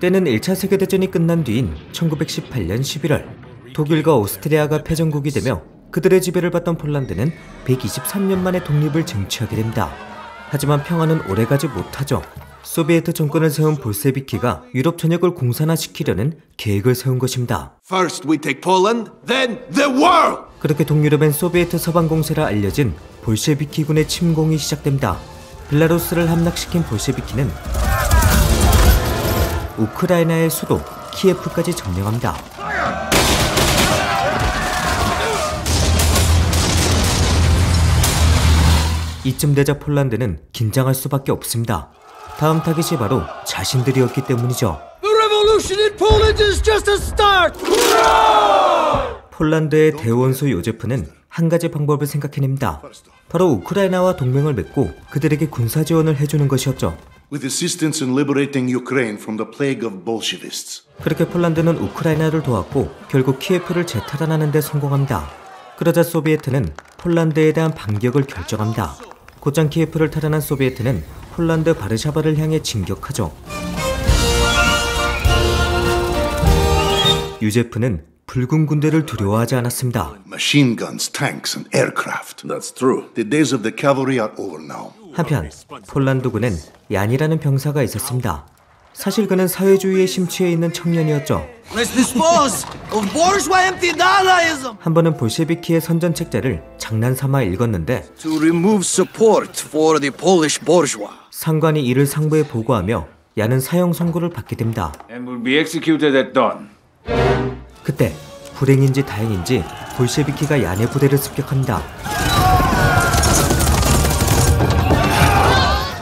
때는 1차 세계대전이 끝난 뒤인 1918년 11월 독일과 오스트리아가 패전국이 되며 그들의 지배를 받던 폴란드는 123년 만에 독립을 쟁취하게 됩니다. 하지만 평화는 오래가지 못하죠. 소비에트 정권을 세운 볼셰비키가 유럽 전역을 공산화시키려는 계획을 세운 것입니다. First we take Poland, then the world! 그렇게 동유럽엔 소비에트 서방 공세라 알려진 볼셰비키군의 침공이 시작됩니다. 벨라루스를 함락시킨 볼셰비키는 우크라이나의 수도 키예프까지 점령합니다. 이쯤 되자 폴란드는 긴장할 수밖에 없습니다. 다음 타깃이 바로 자신들이었기 때문이죠. The revolution in Poland is just a start! 폴란드의 대원수 요제프는 한 가지 방법을 생각해냅니다. 바로 우크라이나와 동맹을 맺고 그들에게 군사 지원을 해주는 것이었죠. With assistance in liberating Ukraine from the plague of Bolshevists. 그렇게 폴란드는 우크라이나를 도왔고 결국 키예프를 재탈환하는 데 성공합니다. 그러자 소비에트는 폴란드에 대한 반격을 결정합니다. 곧장 키예프를 탈환한 소비에트는 폴란드 바르샤바를 향해 진격하죠. 유제프는 붉은 군대를 두려워하지 않았습니다. Machine guns, tanks, and aircraft. That's true. The days of the cavalry are over now. 한편 폴란드군엔 얀이라는 병사가 있었습니다. 사실 그는 사회주의에 심취해 있는 청년이었죠. Let's dispose of bourgeois anti-Dadaism! 한 번은 볼셰비키의 선전책자를 장난삼아 읽었는데 To remove support for the Polish bourgeois. 상관이 이를 상부에 보고하며 얀은 사형 선고를 받게 됩니다. And will be executed at dawn. 그때 불행인지 다행인지 볼셰비키가 얀의 부대를 습격합니다.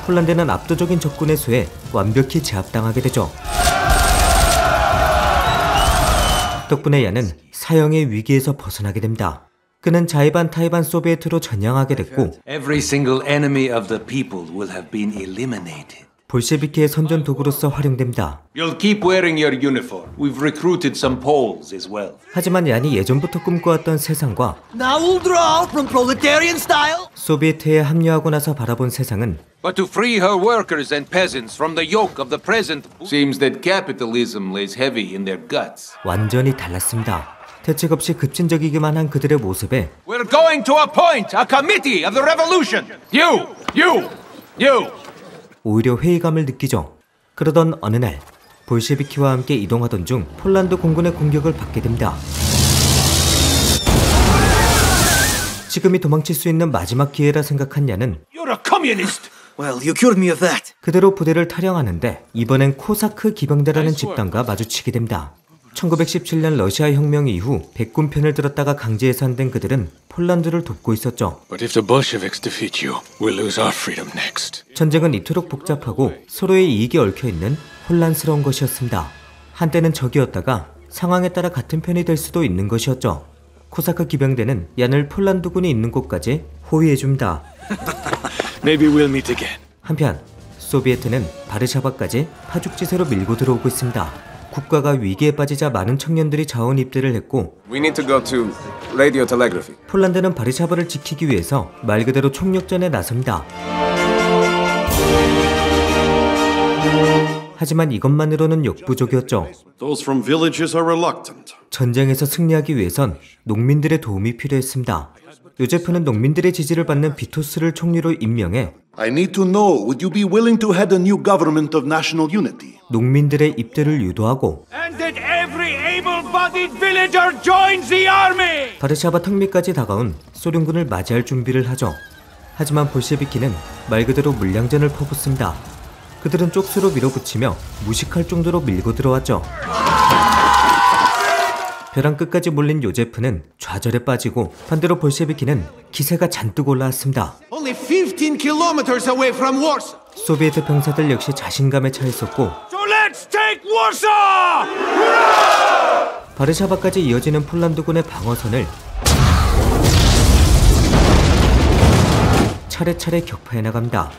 폴란드는 압도적인 적군의 수에 완벽히 제압당하게 되죠. 덕분에 얀은 사형의 위기에서 벗어나게 됩니다. 그는 자이반 타이반 소비에트로 전향하게 됐고 Every single enemy of the people will have been eliminated. 볼셰비키의 선전 도구로서 활용됩니다. You'll keep wearing your uniform. We've recruited some Poles as well. 하지만 얀이 예전부터 꿈꿔왔던 세상과 Now we'll draw from proletarian style. 소비에트에 합류하고 나서 바라본 세상은 But to free her workers and peasants from the yoke of the present seems that capitalism lays heavy in their guts. 완전히 달랐습니다. 대책 없이 급진적이기만 한 그들의 모습에 We're going to appoint a committee of the revolution. You. 오히려 회의감을 느끼죠. 그러던 어느 날 볼셰비키와 함께 이동하던 중 폴란드 공군의 공격을 받게 됩니다. 지금이 도망칠 수 있는 마지막 기회라 생각한 얀은 You're a communist. Well, you cured me of that. 그대로 부대를 탈영하는데 이번엔 코사크 기병대라는 집단과 마주치게 됩니다. 1917년 러시아 혁명 이후 백군 편을 들었다가 강제 해산된 그들은 폴란드를 돕고 있었죠. But if the Bolsheviks defeat you, we'll lose our freedom next. 전쟁은 이토록 복잡하고 서로의 이익이 얽혀있는 혼란스러운 것이었습니다. 한때는 적이었다가 상황에 따라 같은 편이 될 수도 있는 것이었죠. 코사크 기병대는 얀을 폴란드군이 있는 곳까지 호위해줍니다. Maybe we'll meet again. 한편 소비에트는 바르샤바까지 파죽지세로 밀고 들어오고 있습니다. 국가가 위기에 빠지자 많은 청년들이 자원 입대를 했고 We need to go to radio telegraphy. 폴란드는 바르샤바를 지키기 위해서 말 그대로 총력전에 나섭니다. 하지만 이것만으로는 역부족이었죠. Those from villages are reluctant. 전쟁에서 승리하기 위해선 농민들의 도움이 필요했습니다. 요제프는 농민들의 지지를 받는 비토스를 총리로 임명해 I need to know, would you be willing to head a new government of national unity? 농민들의 입대를 유도하고 And that every able-bodied villager joins the army! 바르샤바 턱밑까지 다가온 소련군을 맞이할 준비를 하죠. 하지만 볼셰비키는 말 그대로 물량전을 퍼붓습니다. 그들은 쪽수로 밀어붙이며 무식할 정도로 밀고 들어왔죠. 벼랑 끝까지 몰린 요제프는 좌절에 빠지고 반대로 볼셰비키는 기세가 잔뜩 올라왔습니다. Only 15 kilometers away from Warsaw. 소비에트 병사들 역시 자신감에 차 있었고 So let's take Warsaw! 바르샤바까지 이어지는 폴란드군의 방어선을 차례차례 격파해 나갑니다.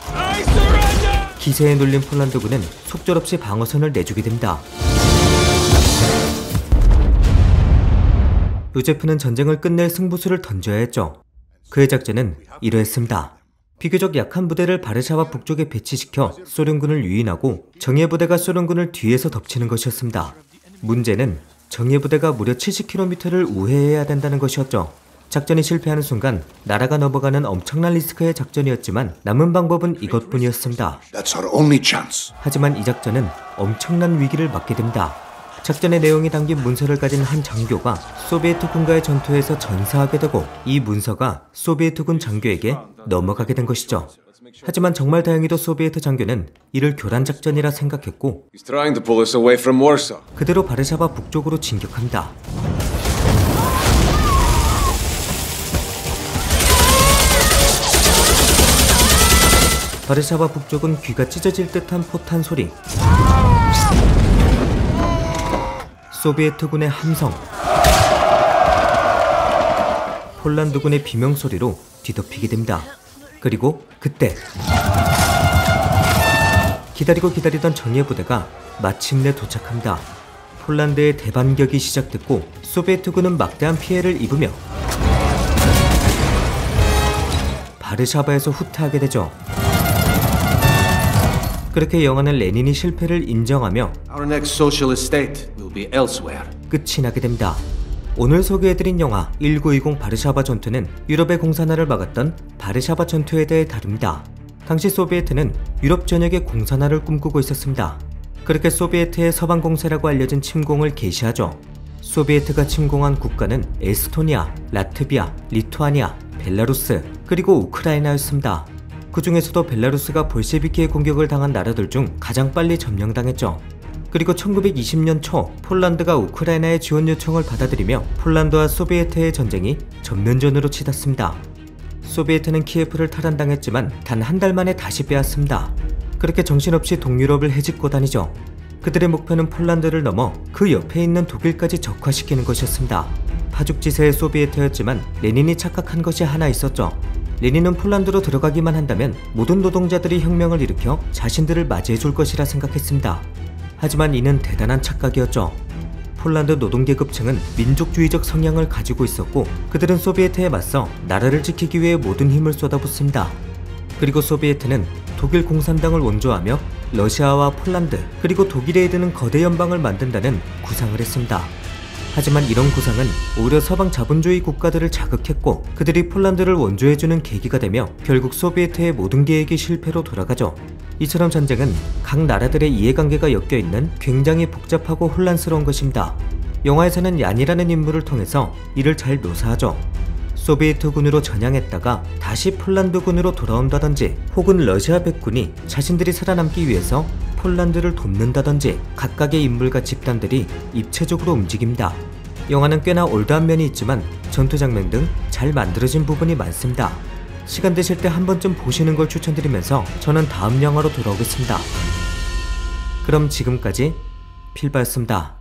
기세에 눌린 폴란드군은 속절없이 방어선을 내주게 됩니다. 요제프는 전쟁을 끝낼 승부수를 던져야 했죠. 그의 작전은 이러했습니다. 비교적 약한 부대를 바르샤바 북쪽에 배치시켜 소련군을 유인하고 정예 부대가 소련군을 뒤에서 덮치는 것이었습니다. 문제는 정예 부대가 무려 70km를 우회해야 된다는 것이었죠. 작전이 실패하는 순간 나라가 넘어가는 엄청난 리스크의 작전이었지만 남은 방법은 이것뿐이었습니다. That's our only chance. 하지만 이 작전은 엄청난 위기를 맞게 됩니다. 작전의 내용이 담긴 문서를 가진 한 장교가 소비에트군과의 전투에서 전사하게 되고 이 문서가 소비에트군 장교에게 넘어가게 된 것이죠. 하지만 정말 다행히도 소비에트 장교는 이를 교란작전이라 생각했고 He's trying to pull us away from Warsaw. 그대로 바르샤바 북쪽으로 진격합니다. 바르샤바 북쪽은 귀가 찢어질 듯한 포탄 소리, 소비에트군의 함성, 폴란드군의 비명소리로 뒤덮이게 됩니다. 그리고 그때 기다리고 기다리던 정예 부대가 마침내 도착합니다. 폴란드의 대반격이 시작됐고 소비에트군은 막대한 피해를 입으며 바르샤바에서 후퇴하게 되죠. 그렇게 영화는 레닌이 실패를 인정하며 Our next socialist state will be elsewhere. 끝이 나게 됩니다. 오늘 소개해드린 영화 1920 바르샤바 전투는 유럽의 공산화를 막았던 바르샤바 전투에 대해 다룹니다. 당시 소비에트는 유럽 전역의 공산화를 꿈꾸고 있었습니다. 그렇게 소비에트의 서방 공세라고 알려진 침공을 개시하죠. 소비에트가 침공한 국가는 에스토니아, 라트비아, 리투아니아, 벨라루스, 그리고 우크라이나였습니다. 그 중에서도 벨라루스가 볼셰비키의 공격을 당한 나라들 중 가장 빨리 점령당했죠. 그리고 1920년 초 폴란드가 우크라이나의 지원 요청을 받아들이며 폴란드와 소비에트의 전쟁이 전면전으로 치닫습니다. 소비에트는 키예프를 탈환당했지만 단 한 달 만에 다시 빼앗습니다. 그렇게 정신없이 동유럽을 헤집고 다니죠. 그들의 목표는 폴란드를 넘어 그 옆에 있는 독일까지 적화시키는 것이었습니다. 파죽지세의 소비에트였지만 레닌이 착각한 것이 하나 있었죠. 레닌은 폴란드로 들어가기만 한다면 모든 노동자들이 혁명을 일으켜 자신들을 맞이해줄 것이라 생각했습니다. 하지만 이는 대단한 착각이었죠. 폴란드 노동계급층은 민족주의적 성향을 가지고 있었고 그들은 소비에트에 맞서 나라를 지키기 위해 모든 힘을 쏟아붓습니다. 그리고 소비에트는 독일 공산당을 원조하며 러시아와 폴란드 그리고 독일에 이르는 거대 연방을 만든다는 구상을 했습니다. 하지만 이런 구상은 오히려 서방 자본주의 국가들을 자극했고 그들이 폴란드를 원조해주는 계기가 되며 결국 소비에트의 모든 계획이 실패로 돌아가죠. 이처럼 전쟁은 각 나라들의 이해관계가 엮여있는 굉장히 복잡하고 혼란스러운 것입니다. 영화에서는 얀이라는 인물을 통해서 이를 잘 묘사하죠. 소비에트군으로 전향했다가 다시 폴란드군으로 돌아온다든지 혹은 러시아 백군이 자신들이 살아남기 위해서 폴란드를 돕는다든지 각각의 인물과 집단들이 입체적으로 움직입니다. 영화는 꽤나 올드한 면이 있지만 전투 장면 등 잘 만들어진 부분이 많습니다. 시간 되실 때 한 번쯤 보시는 걸 추천드리면서 저는 다음 영화로 돌아오겠습니다. 그럼 지금까지 필바였습니다.